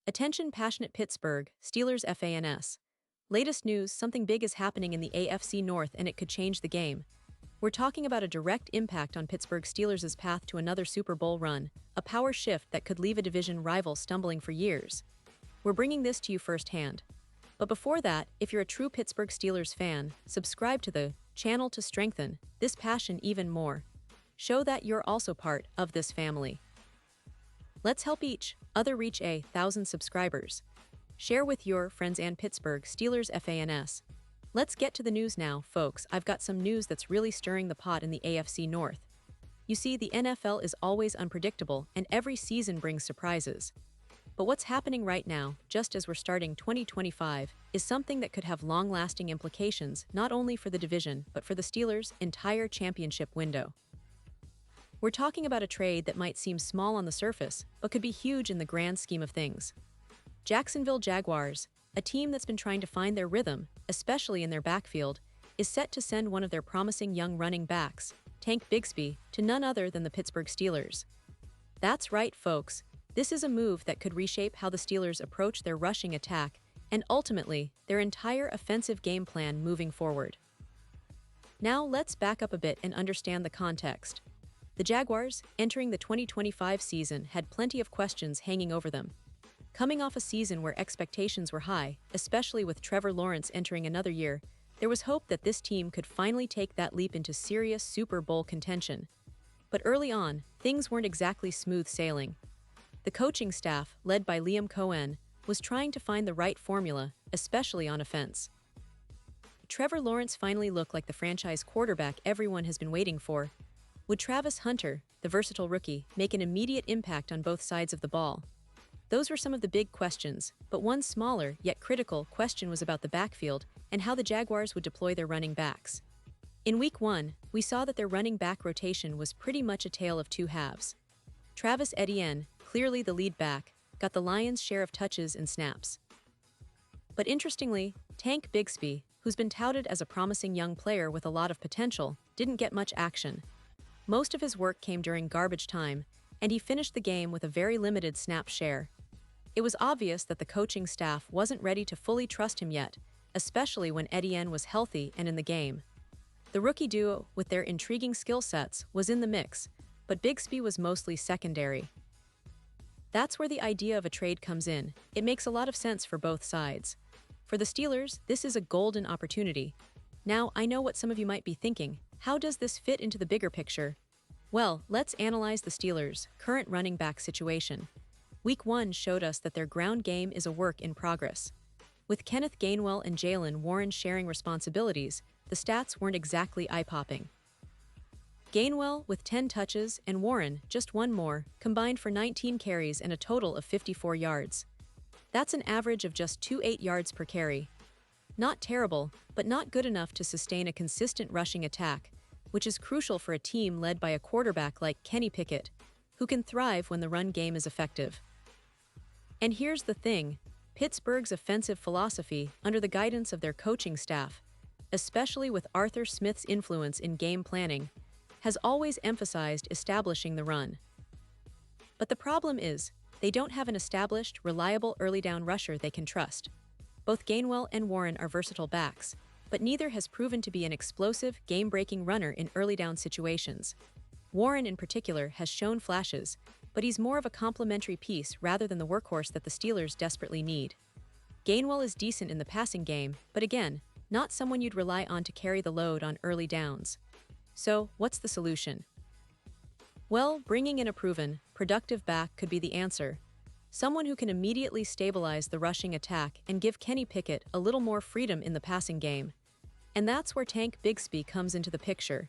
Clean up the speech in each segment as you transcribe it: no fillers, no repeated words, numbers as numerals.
Attention passionate Pittsburgh Steelers fans. Latest news, something big is happening in the AFC North and it could change the game. We're talking about a direct impact on Pittsburgh Steelers' path to another Super Bowl run, a power shift that could leave a division rival stumbling for years. We're bringing this to you firsthand. But before that, if you're a true Pittsburgh Steelers fan, subscribe to the channel to strengthen this passion even more. Show that you're also part of this family. Let's help each other reach 1,000 subscribers. Share with your friends and Pittsburgh Steelers fans. Let's get to the news now, folks. I've got some news that's really stirring the pot in the AFC North. You see, the NFL is always unpredictable and every season brings surprises. But what's happening right now, just as we're starting 2025, is something that could have long-lasting implications not only for the division but for the Steelers' entire championship window. We're talking about a trade that might seem small on the surface, but could be huge in the grand scheme of things. Jacksonville Jaguars, a team that's been trying to find their rhythm, especially in their backfield, is set to send one of their promising young running backs, Tank Bigsby, to none other than the Pittsburgh Steelers. That's right, folks. This is a move that could reshape how the Steelers approach their rushing attack and ultimately their entire offensive game plan moving forward. Now let's back up a bit and understand the context. The Jaguars, entering the 2025 season, had plenty of questions hanging over them. Coming off a season where expectations were high, especially with Trevor Lawrence entering another year, there was hope that this team could finally take that leap into serious Super Bowl contention. But early on, things weren't exactly smooth sailing. The coaching staff, led by Liam Cohen, was trying to find the right formula, especially on offense. Trevor Lawrence finally looked like the franchise quarterback everyone has been waiting for. Would Travis Hunter, the versatile rookie, make an immediate impact on both sides of the ball? Those were some of the big questions, but one smaller, yet critical, question was about the backfield and how the Jaguars would deploy their running backs. In Week 1, we saw that their running back rotation was pretty much a tale of two halves. Travis Etienne, clearly the lead back, got the Lions' share of touches and snaps. But interestingly, Tank Bigsby, who's been touted as a promising young player with a lot of potential, didn't get much action. Most of his work came during garbage time, and he finished the game with a very limited snap share. It was obvious that the coaching staff wasn't ready to fully trust him yet, especially when Etienne was healthy and in the game. The rookie duo, with their intriguing skill sets, was in the mix, but Bigsby was mostly secondary. That's where the idea of a trade comes in. It makes a lot of sense for both sides. For the Steelers, this is a golden opportunity. Now, I know what some of you might be thinking. How does this fit into the bigger picture? Well, let's analyze the Steelers' current running back situation. Week 1 showed us that their ground game is a work in progress. With Kenneth Gainwell and Jalen Warren sharing responsibilities, the stats weren't exactly eye-popping. Gainwell, with 10 touches, and Warren, just one more, combined for 19 carries and a total of 54 yards. That's an average of just 2.8 yards per carry. Not terrible, but not good enough to sustain a consistent rushing attack, which is crucial for a team led by a quarterback like Kenny Pickett, who can thrive when the run game is effective. And here's the thing, Pittsburgh's offensive philosophy, under the guidance of their coaching staff, especially with Arthur Smith's influence in game planning, has always emphasized establishing the run. But the problem is, they don't have an established, reliable early-down rusher they can trust. Both Gainwell and Warren are versatile backs, but neither has proven to be an explosive, game-breaking runner in early-down situations. Warren in particular has shown flashes, but he's more of a complementary piece rather than the workhorse that the Steelers desperately need. Gainwell is decent in the passing game, but again, not someone you'd rely on to carry the load on early downs. So, what's the solution? Well, bringing in a proven, productive back could be the answer. Someone who can immediately stabilize the rushing attack and give Kenny Pickett a little more freedom in the passing game. And that's where Tank Bigsby comes into the picture.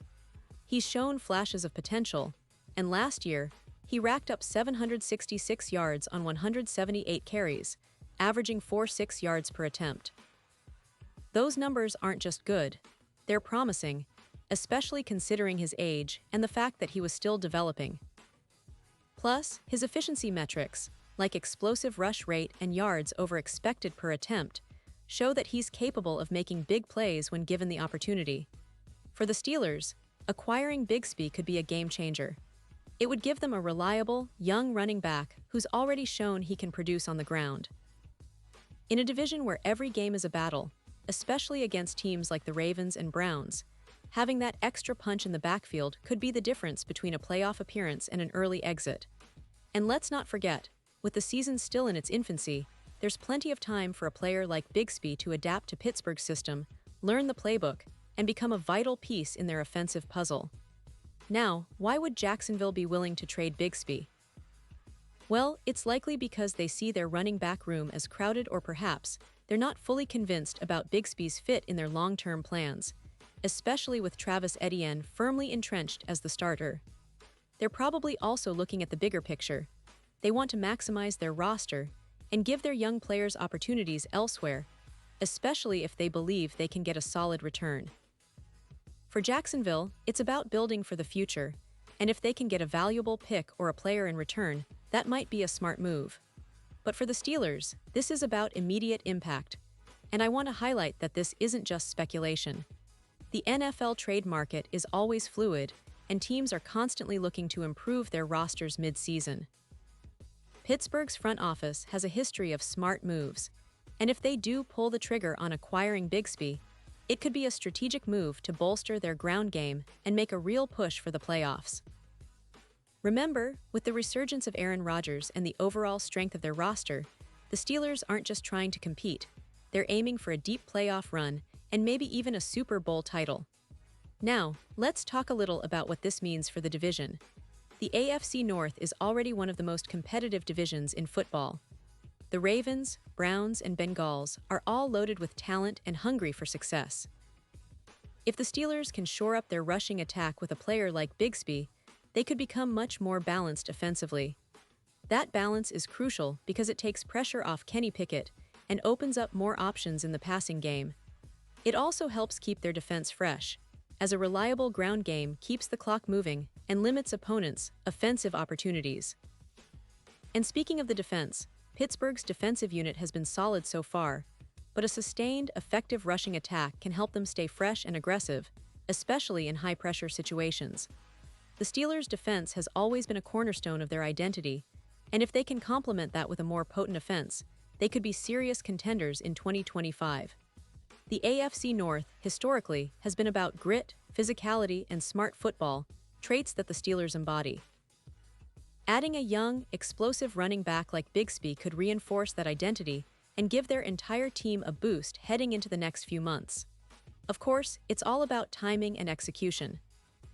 He's shown flashes of potential, and last year, he racked up 766 yards on 178 carries, averaging 4.6 yards per attempt. Those numbers aren't just good, they're promising, especially considering his age and the fact that he was still developing. Plus, his efficiency metrics, like explosive rush rate and yards over expected per attempt, show that he's capable of making big plays when given the opportunity. For the Steelers, acquiring Bigsby could be a game changer. It would give them a reliable, young running back who's already shown he can produce on the ground. In a division where every game is a battle, especially against teams like the Ravens and Browns, having that extra punch in the backfield could be the difference between a playoff appearance and an early exit. And let's not forget, with the season still in its infancy, there's plenty of time for a player like Bigsby to adapt to Pittsburgh's system, learn the playbook, and become a vital piece in their offensive puzzle. Now, why would Jacksonville be willing to trade Bigsby? Well, it's likely because they see their running back room as crowded, or perhaps they're not fully convinced about Bigsby's fit in their long-term plans, especially with Travis Etienne firmly entrenched as the starter. They're probably also looking at the bigger picture. They want to maximize their roster and give their young players opportunities elsewhere, especially if they believe they can get a solid return. For Jacksonville, it's about building for the future, and if they can get a valuable pick or a player in return, that might be a smart move. But for the Steelers, this is about immediate impact, and I want to highlight that this isn't just speculation. The NFL trade market is always fluid, and teams are constantly looking to improve their rosters mid-season. Pittsburgh's front office has a history of smart moves, and if they do pull the trigger on acquiring Bigsby, it could be a strategic move to bolster their ground game and make a real push for the playoffs. Remember, with the resurgence of Aaron Rodgers and the overall strength of their roster, the Steelers aren't just trying to compete, they're aiming for a deep playoff run and maybe even a Super Bowl title. Now, let's talk a little about what this means for the division. The AFC North is already one of the most competitive divisions in football. The Ravens, Browns, and Bengals are all loaded with talent and hungry for success. If the Steelers can shore up their rushing attack with a player like Bigsby, they could become much more balanced offensively. That balance is crucial because it takes pressure off Kenny Pickett and opens up more options in the passing game. It also helps keep their defense fresh, as a reliable ground game keeps the clock moving and limits opponents' offensive opportunities. And speaking of the defense, Pittsburgh's defensive unit has been solid so far, but a sustained, effective rushing attack can help them stay fresh and aggressive, especially in high-pressure situations. The Steelers' defense has always been a cornerstone of their identity, and if they can complement that with a more potent offense, they could be serious contenders in 2025. The AFC North, historically, has been about grit, physicality, and smart football, traits that the Steelers embody. Adding a young, explosive running back like Bigsby could reinforce that identity and give their entire team a boost heading into the next few months. Of course, it's all about timing and execution.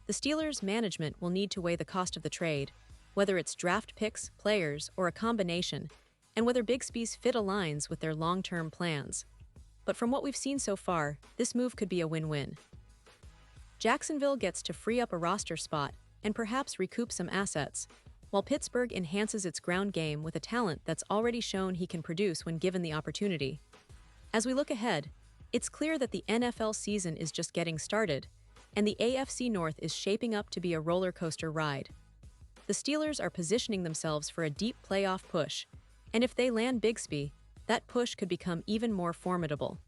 The Steelers' management will need to weigh the cost of the trade, whether it's draft picks, players, or a combination, and whether Bigsby's fit aligns with their long-term plans. But from what we've seen so far, this move could be a win-win. Jacksonville gets to free up a roster spot and perhaps recoup some assets, while Pittsburgh enhances its ground game with a talent that's already shown he can produce when given the opportunity. As we look ahead, it's clear that the NFL season is just getting started, and the AFC North is shaping up to be a roller coaster ride. The Steelers are positioning themselves for a deep playoff push, and if they land Bigsby, that push could become even more formidable.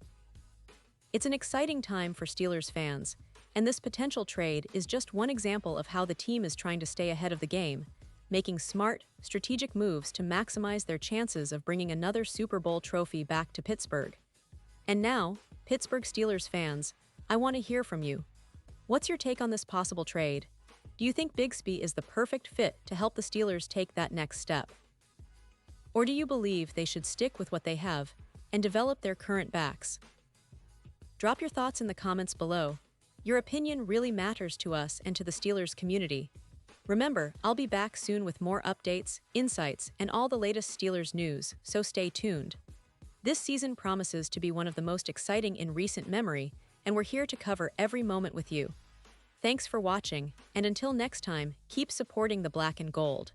It's an exciting time for Steelers fans, and this potential trade is just one example of how the team is trying to stay ahead of the game, making smart, strategic moves to maximize their chances of bringing another Super Bowl trophy back to Pittsburgh. And now, Pittsburgh Steelers fans, I want to hear from you. What's your take on this possible trade? Do you think Bigsby is the perfect fit to help the Steelers take that next step? Or do you believe they should stick with what they have and develop their current backs? Drop your thoughts in the comments below. Your opinion really matters to us and to the Steelers community. Remember, I'll be back soon with more updates, insights, and all the latest Steelers news, so stay tuned. This season promises to be one of the most exciting in recent memory, and we're here to cover every moment with you. Thanks for watching, and until next time, keep supporting the Black and Gold.